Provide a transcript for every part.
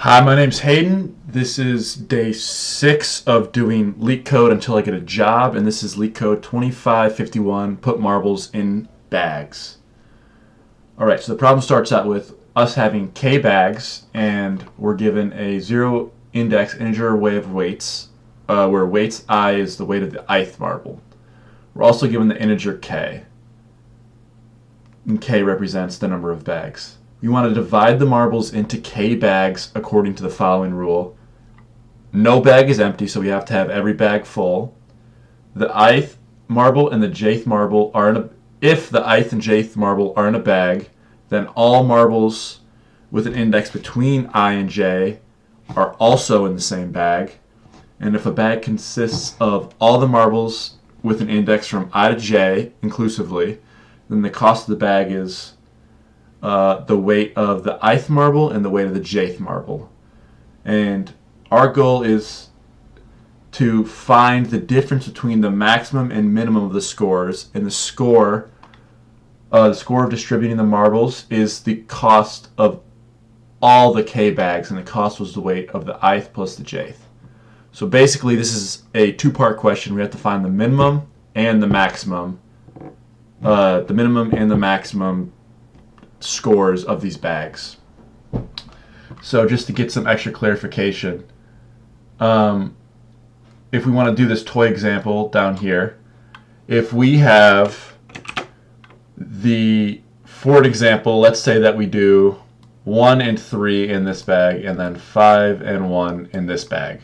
Hi, my name's Hayden. This is day 6 of doing Leetcode until I get a job, and this is Leetcode 2551, put marbles in bags. Alright, so the problem starts out with us having k bags, and we're given a zero index integer array of weights, where weights I is the weight of the ith marble. We're also given the integer k, and k represents the number of bags. You want to divide the marbles into k bags according to the following rule. No bag is empty, so we have to have every bag full. The ith marble and the jth marble are in a, if the ith and jth marble are in a bag, then all marbles with an index between I and j are also in the same bag. And if a bag consists of all the marbles with an index from I to j inclusively, then the cost of the bag is the weight of the ith marble and the weight of the jth marble. And our goal is to find the difference between the maximum and minimum of the scores, and the score of distributing the marbles is the cost of all the k bags, and the cost was the weight of the ith plus the jth. So basically this is a two-part question. We have to find the minimum and the maximum scores of these bags. So just to get some extra clarification, if we want to do this toy example down here, if we have for an example, let's say that we do 1 and 3 in this bag and then 5 and 1 in this bag,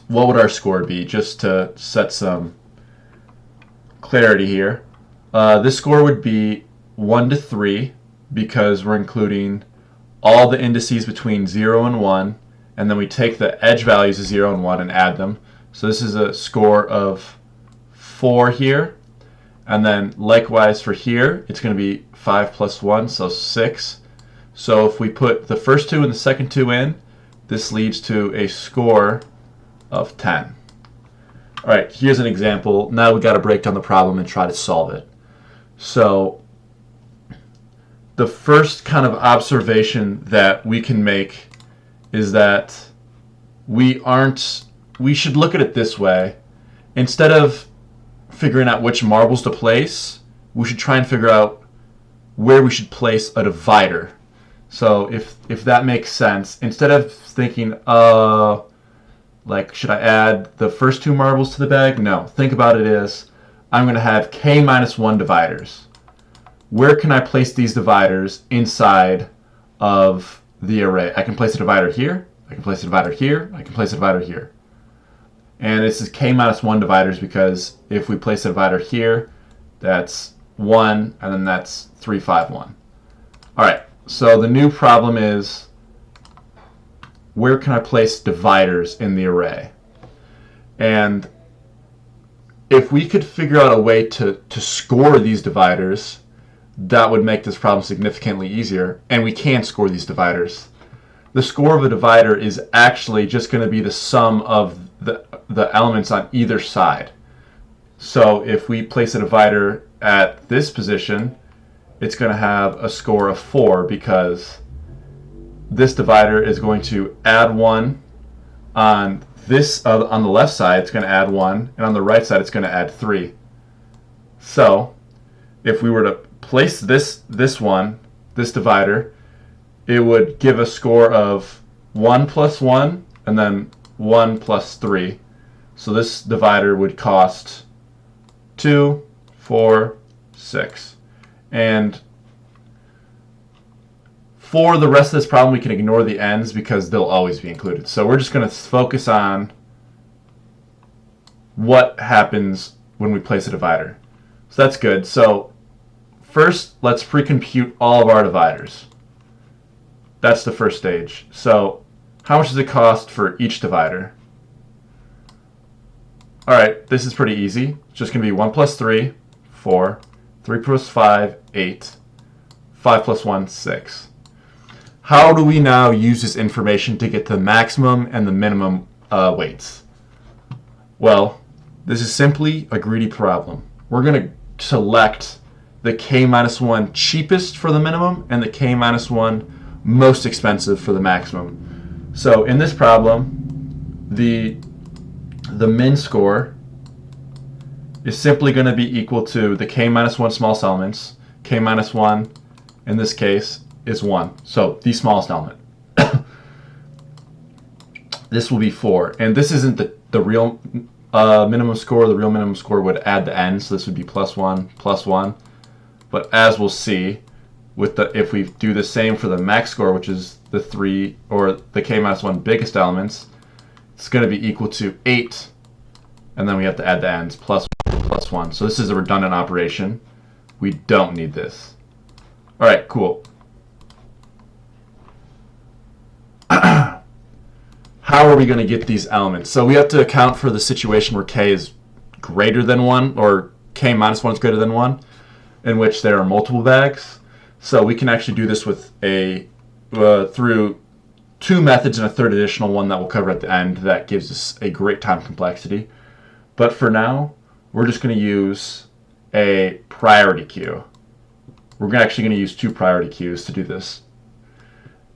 what would our score be? Just to set some clarity here, this score would be 1 to 3, because we're including all the indices between 0 and 1, and then we take the edge values of 0 and 1 and add them. So this is a score of 4 here, and then likewise for here it's going to be 5 plus 1, so 6. So if we put the first two and the second two in, this leads to a score of 10. Alright, here's an example. Now we've got to break down the problem and try to solve it. So the first kind of observation that we can make is that we should look at it this way. Instead of figuring out which marbles to place, we should try and figure out where we should place a divider. So if that makes sense, instead of thinking, like, should I add the first two marbles to the bag? No, think about it as, I'm going to have k minus 1 dividers. Where can I place these dividers inside of the array? I can place a divider here, I can place a divider here, I can place a divider here. And this is k minus 1 dividers because if we place a divider here, that's 1, and then that's 3, 5, 1. Alright, so the new problem is, where can I place dividers in the array? And if we could figure out a way to score these dividers, that would make this problem significantly easier, and we can score these dividers. The score of a divider is actually just going to be the sum of the elements on either side. So if we place a divider at this position, it's going to have a score of 4 because this divider is going to add 1 on this, on the left side it's going to add 1, and on the right side it's going to add 3. So if we were to place this divider, it would give a score of 1 plus 1 and then 1 plus 3. So this divider would cost 2, 4, 6. And for the rest of this problem we can ignore the ends because they'll always be included. So we're just going to focus on what happens when we place a divider. So that's good. So first, let's pre-compute all of our dividers. That's the first stage. So how much does it cost for each divider? Alright, this is pretty easy. It's just going to be 1 plus 3, 4, 3 plus 5, 8, 5 plus 1, 6. How do we now use this information to get the maximum and the minimum weights? Well, this is simply a greedy problem. We're going to select the k minus 1 cheapest for the minimum and the k minus 1 most expensive for the maximum. So in this problem, the min score is simply going to be equal to the k minus 1 smallest elements. K minus 1, in this case, is 1. So the smallest element. This will be 4. And this isn't the real minimum score. The real minimum score would add the n, so this would be plus 1, plus 1. But as we'll see, if we do the same for the max score, which is the 3 or the k minus 1 biggest elements, it's going to be equal to 8. And then we have to add the n's, plus 1. So this is a redundant operation. We don't need this. All right, cool. How are we going to get these elements? So we have to account for the situation where k is greater than 1, or k minus 1 is greater than 1, in which there are multiple bags. So we can actually do this with through 2 methods and a third additional one that we'll cover at the end. That gives us a great time complexity. But for now, we're just going to use a priority queue. We're actually going to use 2 priority queues to do this.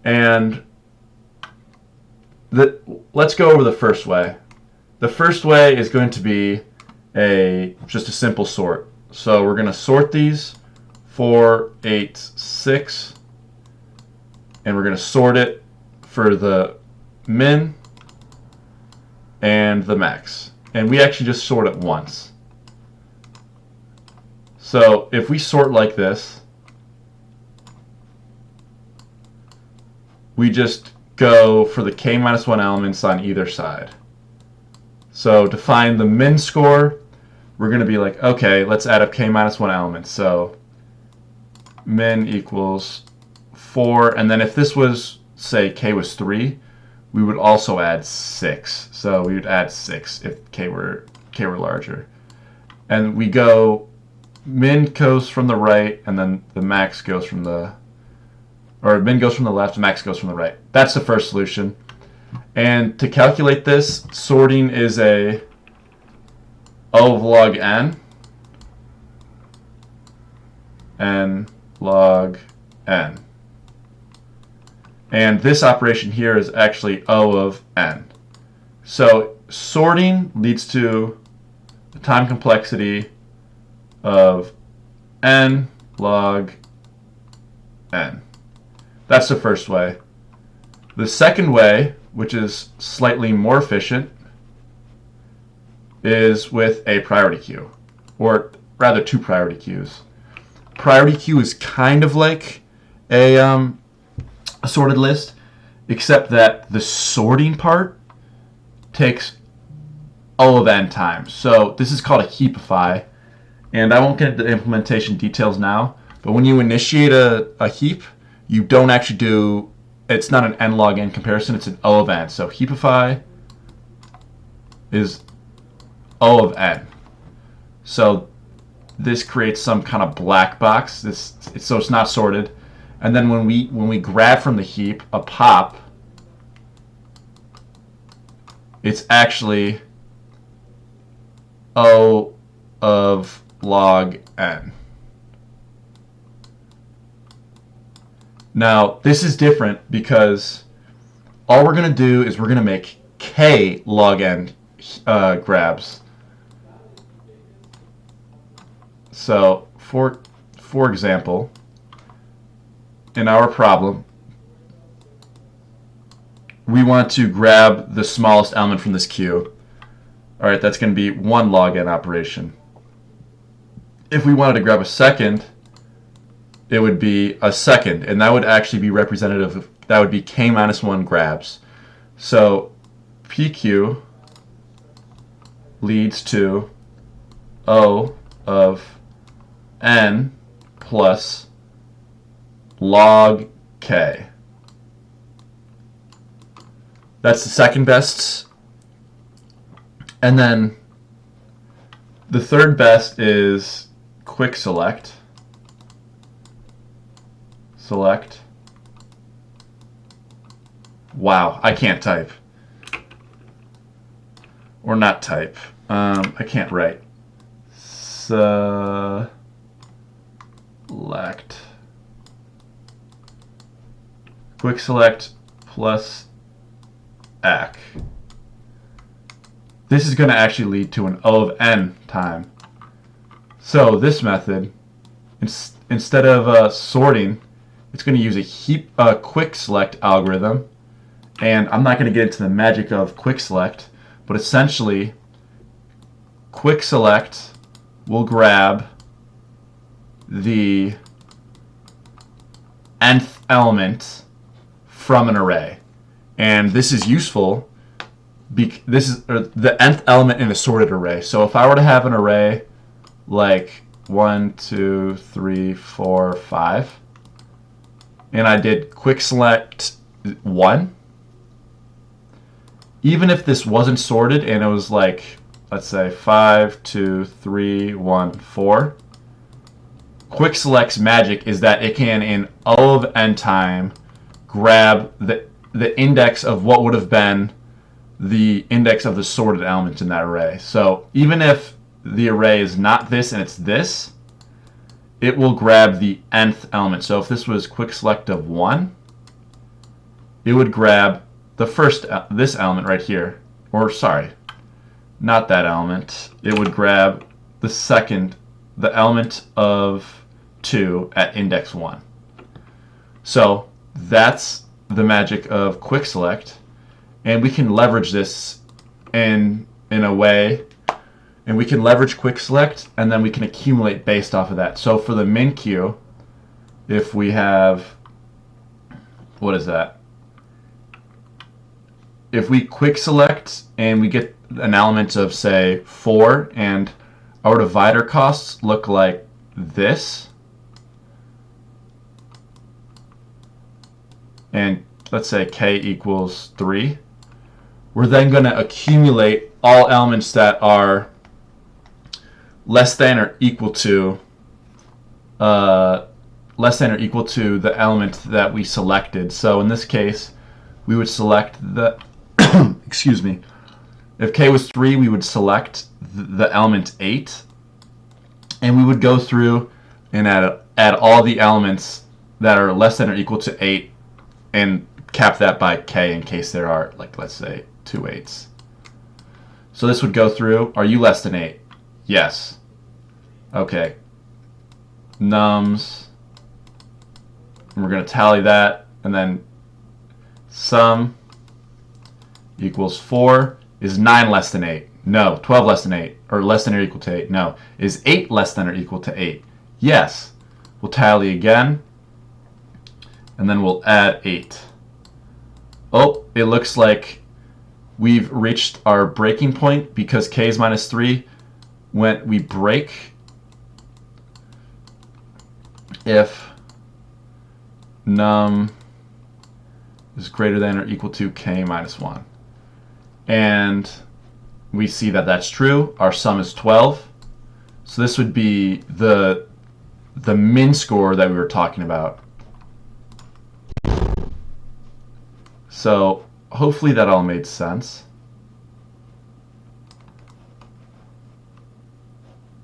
And let's go over the first way. The first way is going to be just a simple sort. So we're going to sort these 4, 8, 6, and we're going to sort it for the min and the max. And we actually just sort it once. So if we sort like this, we just go for the k minus 1 elements on either side. So to find the min score, we're going to be like, okay, let's add up k minus 1 elements. So min equals 4, and then if this was, say, k was 3, we would also add 6. So we would add 6 if k were larger. And we go, min goes from the right, and then the max goes from the, or min goes from the left, max goes from the right. That's the first solution. And to calculate this, sorting is a O of log n log n. And this operation here is actually O of n. So sorting leads to the time complexity of n log n. That's the first way. The second way, which is slightly more efficient, is with a priority queue, or rather 2 priority queues. Priority queue is kind of like a sorted list, except that the sorting part takes O of n times. So this is called a heapify, and I won't get into the implementation details now, but when you initiate a heap, you don't actually do, it's not an n log n comparison, it's an O of n. So heapify is O of n. So this creates some kind of black box. So it's not sorted. And then when we grab from the heap a pop, it's actually O of log n. Now, this is different because all we're going to do is we're going to make k log n grabs. So, for example, in our problem, we want to grab the smallest element from this queue. All right, that's going to be 1 log n operation. If we wanted to grab a second, it would be a second, and that would actually be representative of, that would be k minus 1 grabs. So PQ leads to O of n plus log k. That's the second best. And then the third best is quick select. Select. Wow, I can't type. Or not type. I can't write. Select. Quick select plus ACK. This is going to actually lead to an O of n time. So this method, instead of sorting, it's going to use a quick select algorithm. And I'm not going to get into the magic of quick select, but essentially, quick select will grab the nth element from an array. And this is useful. This is the nth element in a sorted array. So if I were to have an array like 1, 2, 3, 4, 5, and I did quick select 1, even if this wasn't sorted and it was like, let's say 5, 2, 3, 1, 4, quick select's magic is that it can, in O of n time, grab the index of what would have been the index of the sorted element in that array. So even if the array is not this and it's this, it will grab the nth element. So if this was quick select of 1, it would grab the first, this element right here, or sorry, not that element. It would grab the second, the element of 2 at index 1. So that's the magic of quick select, and we can leverage this in a way, and we can leverage quick select, and then we can accumulate based off of that. So for the min queue, if we have, what is that? If we quick select and we get an element of, say, 4, and our divider costs look like this, and let's say k equals 3, we're then going to accumulate all elements that are less than or equal to the element that we selected. So in this case, we would select the excuse me. If k was 3, we would select the element 8, and we would go through and add all the elements that are less than or equal to 8 and cap that by k in case there are, like, let's say 2 8s. So this would go through, are you less than 8? Yes. Okay. Nums. And we're going to tally that, and then sum equals 4. Is 9 less than 8? No. 12 less than 8? Or less than or equal to 8? No. Is 8 less than or equal to 8? Yes. We'll tally again, and then we'll add 8. Oh, it looks like we've reached our breaking point because k is minus 3. When we break, if num is greater than or equal to k minus 1. And we see that that's true. Our sum is 12. So this would be the min score that we were talking about. So hopefully that all made sense.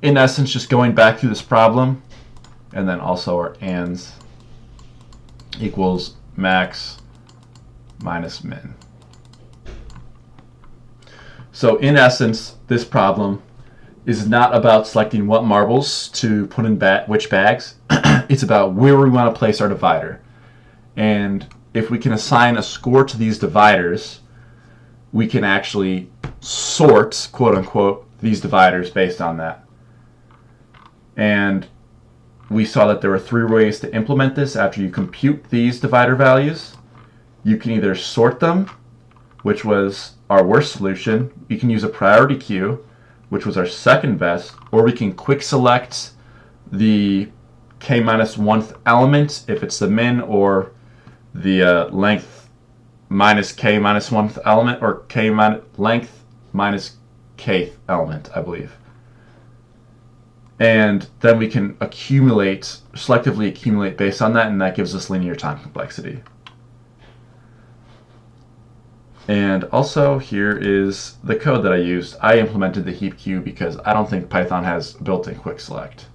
In essence, just going back through this problem, and then also our ands equals max minus min. So in essence, this problem is not about selecting what marbles to put in which bags. It's about where we want to place our divider. And if we can assign a score to these dividers, we can actually sort, quote unquote, these dividers based on that. And we saw that there were 3 ways to implement this after you compute these divider values. You can either sort them, which was our worst solution. We can use a priority queue, which was our second best, or we can quick select the k minus 1th element if it's the min, or the length minus k minus 1th element, or k length minus kth element, I believe. And then we can selectively accumulate based on that, and that gives us linear time complexity. And also, here is the code that I used. I implemented the heap queue because I don't think Python has built-in quick select.